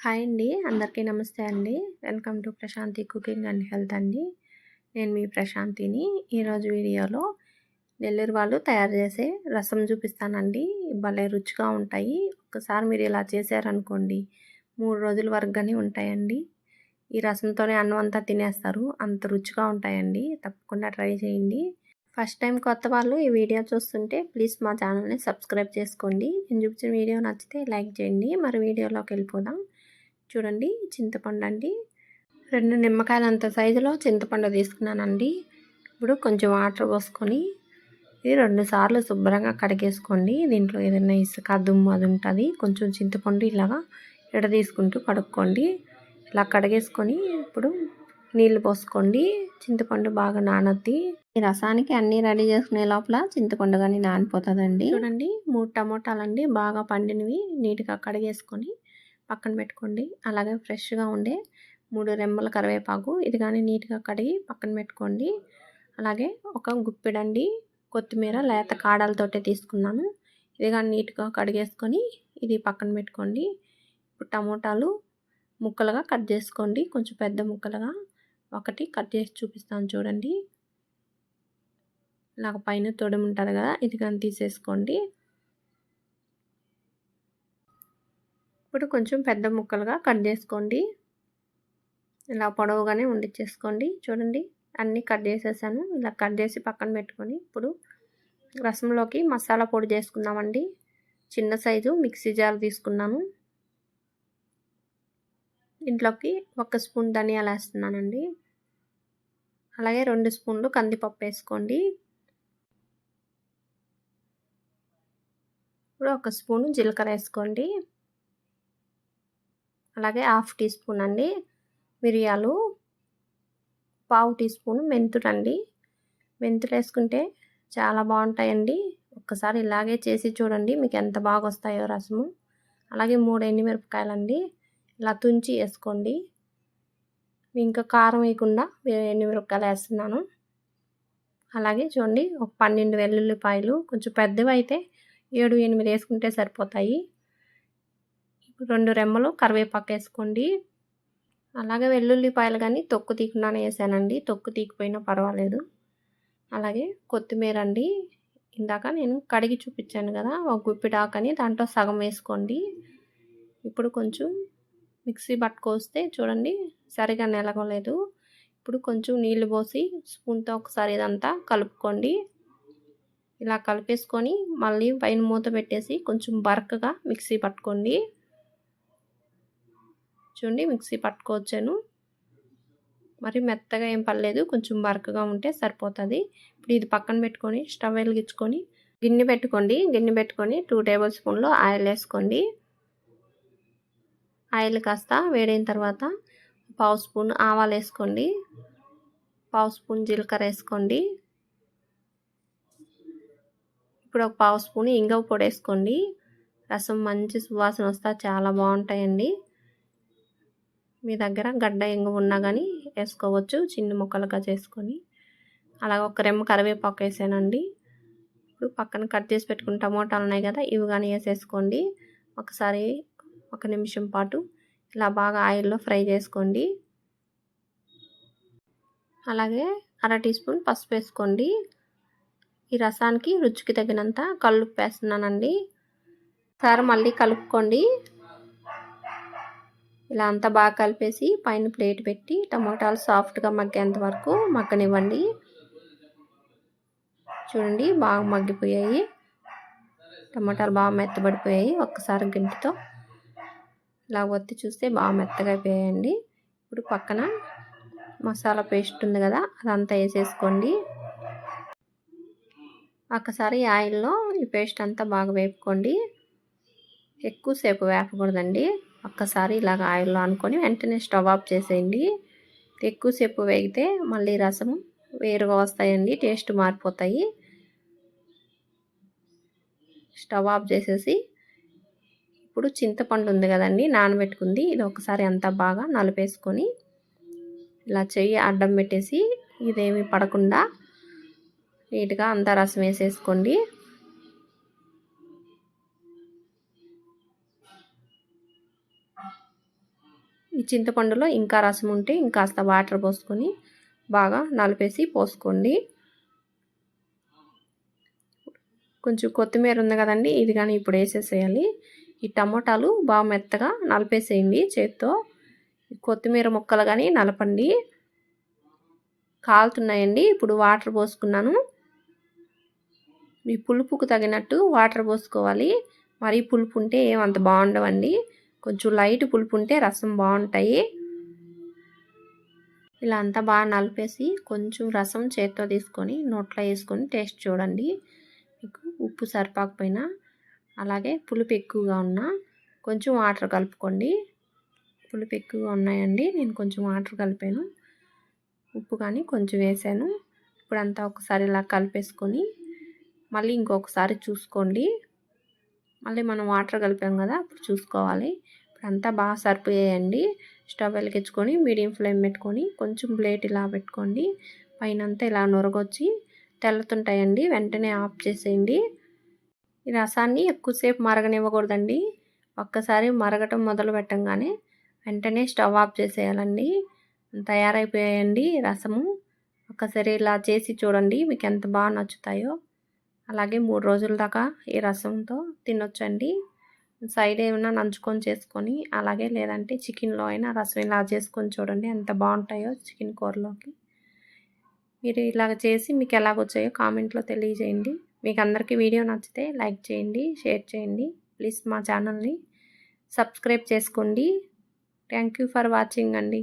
Hi అండి. అందరికీ నమస్తే అండి. Welcome to Prashanthi cooking and health అండి. నేను మీ ప్రశాంతిని. ఈరోజు వీడియోలో నెల్లూరు వాళ్ళు తయారు చేసే రసం చూపిస్తానండి. భలే రుచిగా ఉంటాయి. ఒక్కసారి మీరు ఇలా చేశారనుకోండి 3 రోజుల వరకు గాని ఉంటాయండి. ఈ రసంతోనే అన్నం అంతా తినేస్తారు. అంత రుచిగా ఉంటాయండి. తప్పకుండా ట్రై చేయండి. ఫస్ట్ టైం కొత్త వాళ్ళు ఈ వీడియో చూస్తుంటే ప్లీజ్ మా ఛానల్ని సబ్స్క్రైబ్ చేసుకోండి. నేను చూపించిన వీడియో నచ్చితే లైక్ చేయండి. మరి వీడియోలోకి వెళ్ళిపోదాం. చూడండి, చింతపండు అండి. 2 నిమ్మకాయలంత సైజులో చింతపండు తీసుకున్నానండి. ఇప్పుడు కొంచెం వాటర్ పోసుకొని ఇది 2 సార్లు శుభ్రంగా కడిగేసుకోండి. దీంట్లో ఏదైనా ఇసుక దుమ్ము అది ఉంటుంది. కొంచెం చింతపండు ఇలాగా తీసుకుంటూ కడుక్కోండి. ఇలా కడిగేసుకొని ఇప్పుడు నీళ్ళు పోసుకోండి. చింతపండు బాగా నానద్ది. ఈ రసానికి అన్నీ రెడీ చేసుకునే లోపల చింతపండు కానీ నానిపోతుందండి. చూడండి, 3 టమోటాలండి బాగా పండినవి నీట్గా కడిగేసుకొని పక్కన పెట్టుకోండి. అలాగే ఫ్రెష్గా ఉండే 3 రెమ్మల కరివేపాకు ఇది కానీ నీట్గా కడిగి పక్కన పెట్టుకోండి. అలాగే ఒక గుప్పెడండి కొత్తిమీర లేత కాడలతోటే తీసుకున్నాను. ఇది కానీ నీట్గా కడిగేసుకొని ఇది పక్కన పెట్టుకోండి. ఇప్పుడు టమోటాలు ముక్కలుగా కట్ చేసుకోండి. కొంచెం పెద్ద ముక్కలుగా ఒకటి కట్ చేసి చూపిస్తాను చూడండి. ఇలాగ పైన తొడిమి ఉంటుంది కదా, ఇది కానీ తీసేసుకోండి. ఇప్పుడు కొంచెం పెద్ద ముక్కలుగా కట్ చేసుకోండి. ఇలా పొడవుగానే ఉండిచ్చేసుకోండి. చూడండి, అన్నీ కట్ చేసేసాను. ఇలా కట్ చేసి పక్కన పెట్టుకొని ఇప్పుడు రసంలోకి మసాలా పొడి చేసుకుందామండి. చిన్న సైజు మిక్సీ జార్ తీసుకున్నాను. ఇంట్లోకి 1 స్పూన్ ధనియాలు వేస్తున్నానండి. అలాగే 2 స్పూన్లు కందిపప్పు వేసుకోండి. ఇప్పుడు 1 స్పూను జీలకర్ర వేసుకోండి. అలాగే 1/2 టీ స్పూన్ అండి మిరియాలు, 1/4 టీ స్పూన్ మెంతులు అండి. మెంతులు వేసుకుంటే చాలా బాగుంటాయండి. ఒక్కసారి ఇలాగే చేసి చూడండి, మీకు ఎంత బాగా వస్తాయో రసము. అలాగే 3 ఎండుమిరపకాయలండి ఇలా తుంచి వేసుకోండి. ఇంకా కారం వేయకుండా ఎండుమిరపకాయలు వేస్తున్నాను. అలాగే చూడండి, ఒక 12 వెల్లుల్లిపాయలు, కొంచెం పెద్దవి అయితే 7, 8 వేసుకుంటే సరిపోతాయి. 2 రెమ్మలు కరివేపాకు వేసుకోండి. అలాగే వెల్లుల్లిపాయలు కానీ తొక్కు తీయకుండానే వేసానండి. తొక్కు తీయకపోయినా పర్వాలేదు. అలాగే కొత్తిమీర అండి, ఇందాక నేను కడిగి చూపించాను కదా, ఒక గుప్పిడి ఆకని దాంట్లో సగం వేసుకోండి. ఇప్పుడు కొంచెం మిక్సీ పట్టుకొస్తే చూడండి సరిగా నిలవలేదు. ఇప్పుడు కొంచెం నీళ్లు పోసి స్పూన్తో ఒకసారి ఇదంతా కలుపుకోండి. ఇలా కలిపేసుకొని మళ్ళీ పైన మూత పెట్టేసి కొంచెం బరకగా మిక్సీ పట్టుకోండి. చూడండి, మిక్సీ పట్టుకోవచ్చాను. మరి మెత్తగా ఏం పర్లేదు, కొంచెం బరకగా ఉంటే సరిపోతుంది. ఇప్పుడు ఇది పక్కన పెట్టుకొని స్టవ్ వెలిగించుకొని గిన్నె పెట్టుకొని 2 టేబుల్ స్పూన్లు ఆయిల్ వేసుకోండి. ఆయిల్ కాస్త వేడైన తర్వాత 1/2 స్పూన్ ఆవాలు వేసుకోండి. 1/2 స్పూన్ జీలకర్ర వేసుకోండి. ఇప్పుడు ఒక 1/2 స్పూన్ ఇంగువ పొడి వేసుకోండి. రసం మంచి సువాసన వస్తా చాలా బాగుంటాయండి. మీ దగ్గర గడ్డ ఇంగువ ఉన్నా కానీ వేసుకోవచ్చు, చిన్న ముక్కలుగా చేసుకొని. అలాగే 1 రెమ్మ కరివేపాకు వేసానండి. ఇప్పుడు పక్కన కట్ చేసి పెట్టుకున్న టమోటాలు ఉన్నాయి కదా, ఇవి కానీ వేసేసుకోండి. ఒకసారి 1 నిమిషం పాటు ఇలా బాగా ఆయిల్లో ఫ్రై చేసుకోండి. అలాగే 1/2 టీ స్పూన్ పసుపు వేసుకోండి. ఈ రసానికి రుచికి తగినంత కల్లుప్పు వేస్తున్నానండి. ఒకసారి మళ్ళీ కలుపుకోండి. ఇలా అంతా బాగా కలిపేసి పైన ప్లేట్ పెట్టి టమోటాలు సాఫ్ట్గా మగ్గేంత వరకు మగ్గనివ్వండి. చూడండి, బాగా మగ్గిపోయాయి. టమోటాలు బాగా మెత్తబడిపోయాయి. ఒక్కసారి గంటితో ఇలా ఒత్తి చూస్తే బాగా మెత్తగా అయిపోయాయండి. ఇప్పుడు పక్కన మసాలా పేస్ట్ ఉంది కదా, అదంతా వేసేసుకోండి. ఒక్కసారి ఆయిల్లో ఈ పేస్ట్ అంతా బాగా వేపుకోండి. ఎక్కువసేపు వేపకూడదండి. ఒక్కసారి ఇలాగ ఆయిల్లో అనుకొని వెంటనే స్టవ్ ఆఫ్ చేసేయండి. ఎక్కువసేపు వేగితే మళ్ళీ రసం వేరుగా వస్తాయండి, టేస్ట్ మారిపోతాయి. స్టవ్ ఆఫ్ చేసేసి ఇప్పుడు చింతపండు ఉంది కదండి నానబెట్టుకుంది, ఇది ఒకసారి అంతా బాగా నలిపేసుకొని ఇలా చెయ్యి అడ్డం పెట్టేసి ఇదేమి పడకుండా నీట్గా అంతా రసం వేసేసుకోండి. ఈ చింతపండులో ఇంకా రసం ఉంటే ఇంకాస్త వాటర్ పోసుకొని బాగా నలిపేసి పోసుకోండి. కొంచెం కొత్తిమీర ఉంది కదండి, ఇది కానీ ఇప్పుడు వేసేసేయాలి. ఈ టమోటాలు బాగా మెత్తగా నలిపేసేయండి చేత్తో. కొత్తిమీర ముక్కలు కానీ నలపండి. కాలుతున్నాయండి. ఇప్పుడు వాటర్ పోసుకున్నాను. మీ పులుపుకు తగినట్టు వాటర్ పోసుకోవాలి. మరీ పులుపు ఉంటే ఏమంత బాగుండవండి. కొంచెం లైట్ పులుపు ఉంటే రసం బాగుంటాయి. ఇలా అంతా బాగా నలిపేసి కొంచెం రసం చేత్తో తీసుకొని నోట్లో వేసుకొని టేస్ట్ చూడండి. మీకు ఉప్పు సరిపోకపోయినా, అలాగే పులుపు ఎక్కువగా ఉన్నా కొంచెం వాటర్ కలుపుకోండి. పులుపు ఎక్కువగా ఉన్నాయండి, నేను కొంచెం వాటర్ కలిపాను. ఉప్పు కానీ కొంచెం వేసాను. ఇప్పుడంతా ఒకసారి ఇలా కలిపేసుకొని మళ్ళీ ఇంకొకసారి చూసుకోండి. మళ్ళీ మనం వాటర్ కలిపాం కదా, అప్పుడు చూసుకోవాలి. ఇప్పుడంతా బాగా సరిపోయాయండి. స్టవ్ వెలిగించుకొని మీడియం ఫ్లేమ్ పెట్టుకొని కొంచెం ప్లేట్ ఇలా పెట్టుకోండి. పైనంతా ఇలా నొరగొచ్చి తెల్లతుంటాయండి. వెంటనే ఆఫ్ చేసేయండి. ఈ రసాన్ని ఎక్కువసేపు మరగనివ్వకూడదండి. ఒక్కసారి మరగటం మొదలు పెట్టంగానే వెంటనే స్టవ్ ఆఫ్ చేసేయాలండి. తయారైపోయాయండి రసము. ఒక్కసారి ఇలా చేసి చూడండి, మీకు ఎంత బాగా నచ్చుతాయో. అలాగే 3 రోజుల దాకా ఈ రసంతో తినొచ్చండి. సైడ్ ఏమైనా నంచుకొని చేసుకొని, అలాగే లేదంటే చికెన్లో అయినా రసం ఇలా చేసుకొని చూడండి, ఎంత బాగుంటాయో చికెన్ కూరలోకి. మీరు ఇలాగ చేసి మీకు ఎలాగొచ్చాయో కామెంట్లో తెలియజేయండి. మీకు అందరికీ వీడియో నచ్చితే లైక్ చేయండి, షేర్ చేయండి. ప్లీజ్ మా ఛానల్ని సబ్స్క్రైబ్ చేసుకోండి. థ్యాంక్ యూ ఫర్ వాచింగ్ అండి.